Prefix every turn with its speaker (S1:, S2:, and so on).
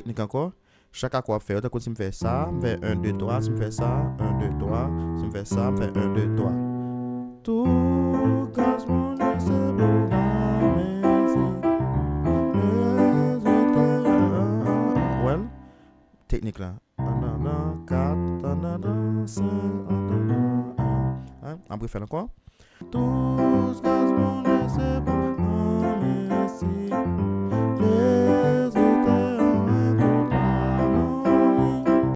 S1: technique encore. Chaque accord fait, donc si je fais ça, je fais 1, 2, 3, si je fais ça, 1, 2, 3, si je fais ça, je fais 1, 2, 3. Tout casse mon c'est pour la musique. Well, technique là. 4, 5, après faire encore. Tous casse mon c'est pour